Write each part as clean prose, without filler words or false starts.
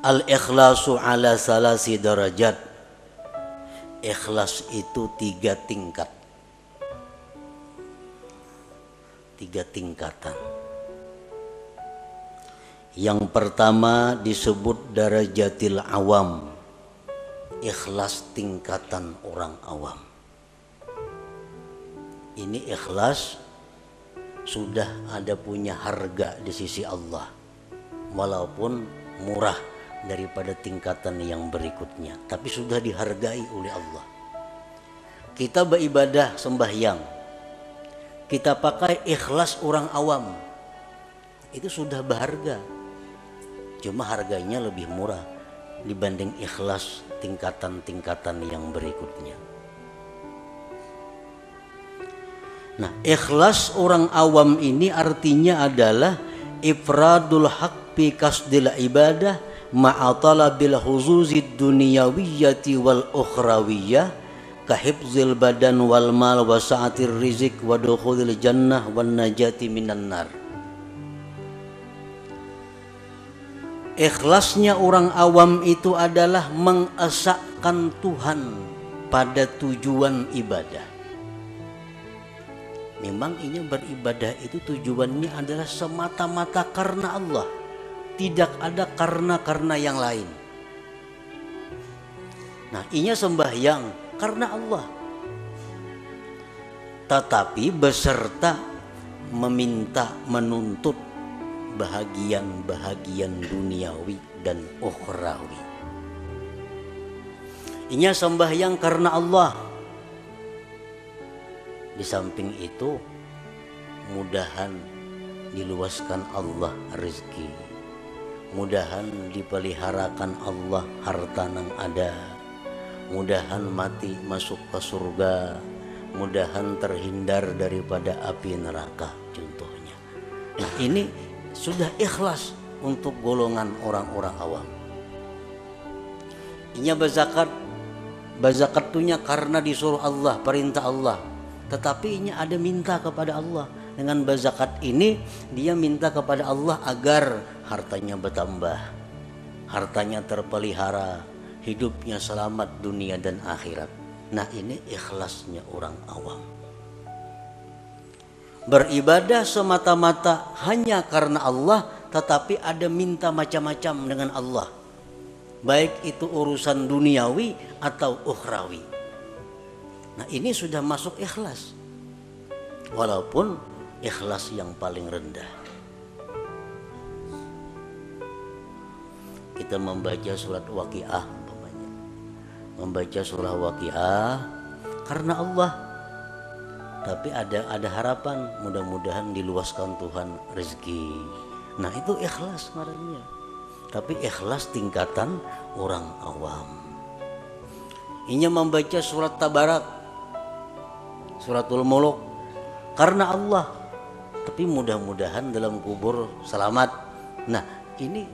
Al-ikhlasu ala salasi darajat. Ikhlas itu 3 tingkat. 3 tingkatan. Yang pertama disebut darajatil awam. Ikhlas tingkatan orang awam. Ini ikhlas sudah ada punya harga di sisi Allah, walaupun murah daripada tingkatan yang berikutnya, tapi sudah dihargai oleh Allah. Kita beribadah sembahyang, kita pakai ikhlas orang awam, itu sudah berharga. Cuma harganya lebih murah dibanding ikhlas tingkatan-tingkatan yang berikutnya. Nah, ikhlas orang awam ini artinya adalah ifradul haq fi kasdil ibadah ma'atala bil huzuzid dunyawiyyati wal ukhrawiyyah kahibzil badan wal mal wa sa'atir rizq wa dukhulil jannah wan najati minan nar. Ikhlasnya orang awam itu adalah mengesahkan Tuhan pada tujuan ibadah. Memang ini beribadah itu tujuannya adalah semata-mata karena Allah, tidak ada karena yang lain. Nah, ini sembahyang karena Allah, tetapi beserta meminta menuntut bahagian duniawi dan ukhrawi. Ini sembahyang karena Allah. Di samping itu, mudahan diluaskan Allah rezeki, mudahan dipeliharakan Allah harta nang ada, mudahan mati masuk ke surga, mudahan terhindar daripada api neraka contohnya. Nah, ini sudah ikhlas untuk golongan orang-orang awam. Inya berzakat tunya karena disuruh Allah, perintah Allah. Tetapi ini ada minta kepada Allah. Dengan berzakat ini dia minta kepada Allah agar hartanya bertambah, hartanya terpelihara, hidupnya selamat dunia dan akhirat. Nah, ini ikhlasnya orang awam. Beribadah semata-mata hanya karena Allah, tetapi ada minta macam-macam dengan Allah, baik itu urusan duniawi atau ukhrawi. Nah, ini sudah masuk ikhlas, walaupun ikhlas yang paling rendah. Kita membaca surat Waqiah, membaca surah Waqiah karena Allah, tapi ada harapan, mudah-mudahan diluaskan Tuhan rezeki. Nah, itu ikhlas namanya, tapi ikhlas tingkatan orang awam. Ini membaca surat Tabarak, suratul Muluk karena Allah, tapi mudah-mudahan dalam kubur selamat. Nah, ini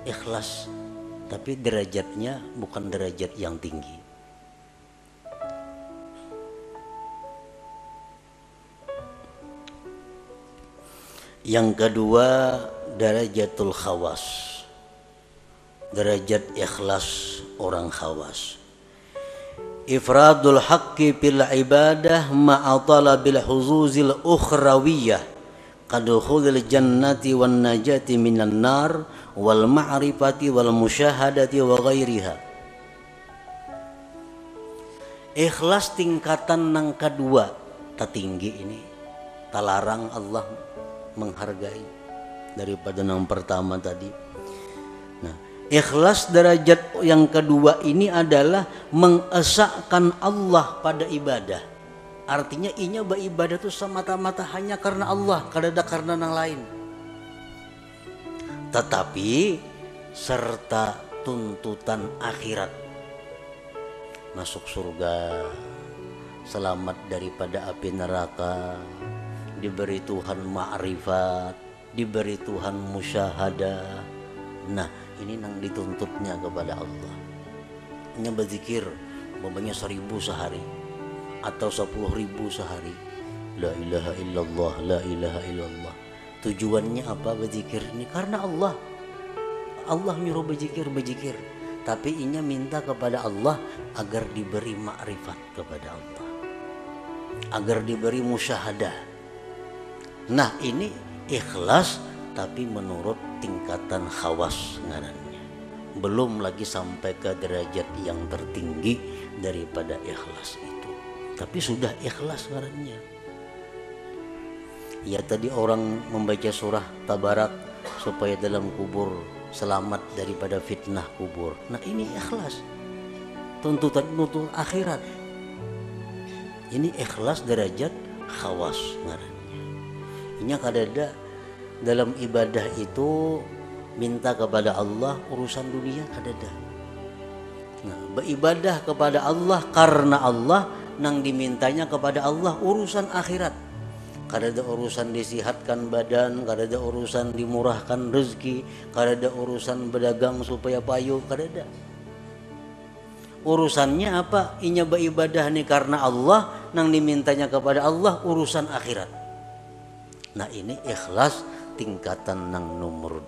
ikhlas, tapi derajatnya bukan derajat yang tinggi. Yang kedua, darajatul khawas, derajat ikhlas orang khawas. Ifradul haqqi fil ibadah ma'atala bil huzuzil ukhrawiyah kadukhulil jannati wan najati minan nar wal ma'rifati wal musyahadati wa ghairiha. Ikhlas tingkatan yang kedua tertinggi ini, talarang Allah menghargai daripada yang pertama tadi. Nah, ikhlas derajat yang kedua ini adalah mengesahkan Allah pada ibadah. Artinya inya beribadah itu semata-mata hanya karena Allah, kada ada karena yang lain. Tetapi serta tuntutan akhirat, masuk surga, selamat daripada api neraka, diberi Tuhan ma'rifat, diberi Tuhan musyahadah. Nah, ini yang dituntutnya kepada Allah. Ini berzikir umpamanya 1000 sehari atau 10.000 sehari. La ilaha illallah, la ilaha illallah. Tujuannya apa berzikir ini? Karena Allah. Allah nyuruh berzikir, tapi inya minta kepada Allah agar diberi makrifat kepada Allah, agar diberi musyahadah. Nah ini ikhlas tapi menurut tingkatan khawas ngarannya, belum lagi sampai ke derajat yang tertinggi daripada ikhlas itu, tapi sudah ikhlas ngarannya. Ya tadi orang membaca surah Tabarak supaya dalam kubur selamat daripada fitnah kubur. Nah ini ikhlas, tuntutan akhirat. Ini ikhlas derajat khawas ngarannya. Inya kadada dalam ibadah itu minta kepada Allah urusan dunia kadada. Nah beribadah kepada Allah karena Allah, nang dimintanya kepada Allah urusan akhirat. Kadada urusan disihatkan badan, kadada urusan dimurahkan rezeki, kadada urusan berdagang supaya payu, kadada. Urusannya apa? Inya beribadah nih karena Allah, nang dimintanya kepada Allah urusan akhirat. Nah ini ikhlas tingkatan nang nomor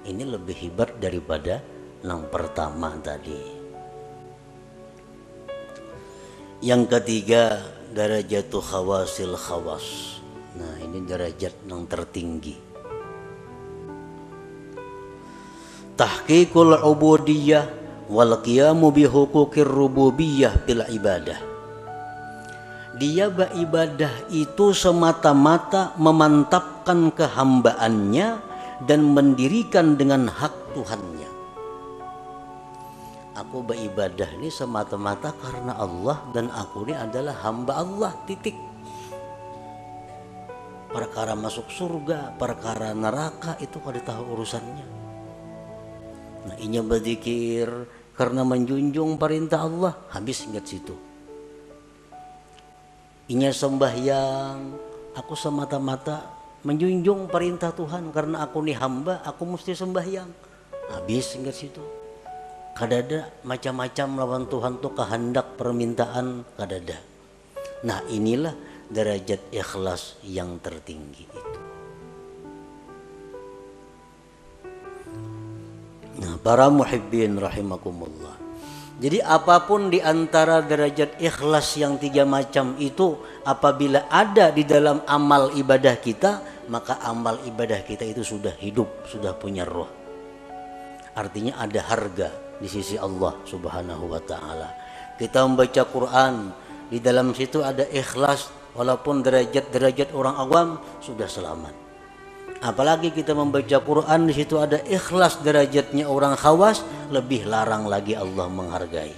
2. Ini lebih hebat daripada nang pertama tadi. Yang ketiga, darajatu khawasil khawas. Nah ini derajat yang tertinggi. Tahqiqul ubudiyah wal qiyamu bi huquqir rububiyah bil ibadah. Dia beribadah itu semata-mata memantapkan kehambaannya dan mendirikan dengan hak Tuhannya. Aku beribadah ini semata-mata karena Allah dan aku ini adalah hamba Allah, titik. Perkara masuk surga, perkara neraka itu kada tahu urusannya. Nah inya berzikir karena menjunjung perintah Allah, habis ingat situ. Inya sembahyang, aku semata-mata menjunjung perintah Tuhan karena aku nih hamba, aku mesti sembahyang, habis ingat situ. Kadada macam-macam lawan Tuhan tuh kehendak permintaan kadada. Nah inilah derajat ikhlas yang tertinggi itu. Nah para muhibbin rahimakumullah, jadi apapun di antara derajat ikhlas yang 3 macam itu, apabila ada di dalam amal ibadah kita, maka amal ibadah kita itu sudah hidup, sudah punya roh. Artinya ada harga di sisi Allah Subhanahu wa taala. Kita membaca Quran, di dalam situ ada ikhlas, walaupun derajat-derajat orang awam sudah selamat. Apalagi kita membaca Quran, di situ ada ikhlas derajatnya orang khawas, lebih larang lagi Allah menghargai.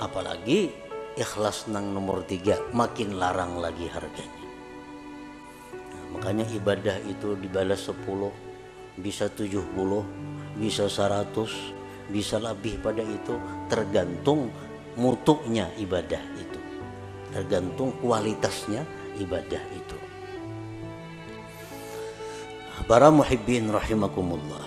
Apalagi ikhlas nang nomor 3, makin larang lagi harganya. Nah, makanya ibadah itu dibalas 10, bisa 70, bisa 100, bisa lebih pada itu, tergantung mutunya ibadah itu, tergantung kualitasnya ibadah itu. Para muhibbin rahimakumullah.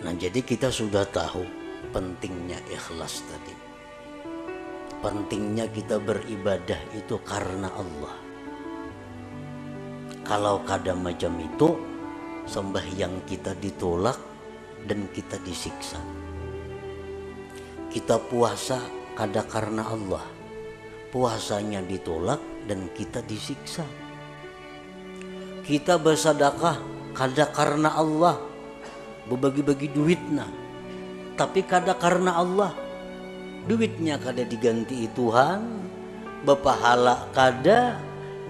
Nah jadi kita sudah tahu pentingnya ikhlas tadi, pentingnya kita beribadah itu karena Allah. Kalau kadang macam itu, sembahyang kita ditolak dan kita disiksa. Kita puasa kada karena Allah, puasanya ditolak dan kita disiksa. Kita bersedekah kada karena Allah, berbagi-bagi duitnya, tapi kada karena Allah, duitnya kada diganti Tuhan, berpahala kada,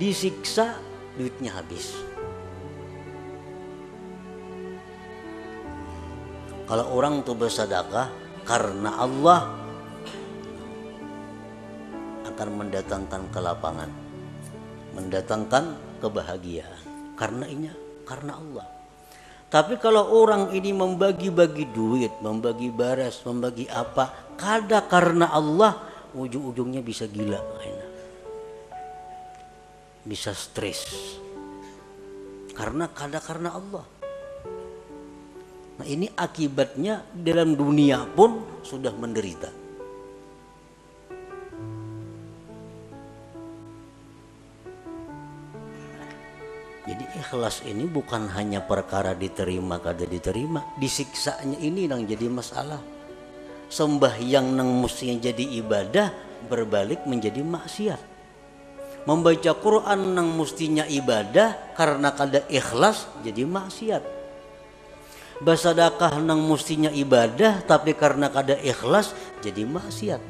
disiksa, duitnya habis. Kalau orang tuh bersedekah karena Allah, akan mendatangkan kelapangan, mendatangkan kebahagiaan, karena Allah. Tapi kalau orang ini membagi-bagi duit, membagi baras, membagi apa, kada karena Allah, ujung-ujungnya bisa gila, bisa stres, karena kada karena Allah. Nah ini akibatnya dalam dunia pun sudah menderita. Jadi ikhlas ini bukan hanya perkara diterima kada diterima, disiksanya ini yang jadi masalah. Sembahyang nang mestinya jadi ibadah berbalik menjadi maksiat. Membaca Quran nang mestinya ibadah karena kada ikhlas jadi maksiat. Bersedekah nang mestinya ibadah tapi karena kada ikhlas jadi maksiat.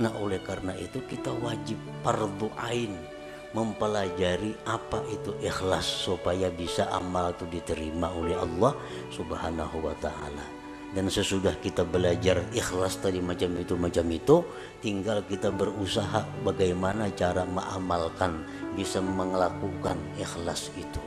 Nah, oleh karena itu kita wajib fardhu ain mempelajari apa itu ikhlas supaya bisa amal itu diterima oleh Allah Subhanahu wa taala. Dan sesudah kita belajar ikhlas tadi macam itu, tinggal kita berusaha bagaimana cara mengamalkan, bisa melakukan ikhlas itu.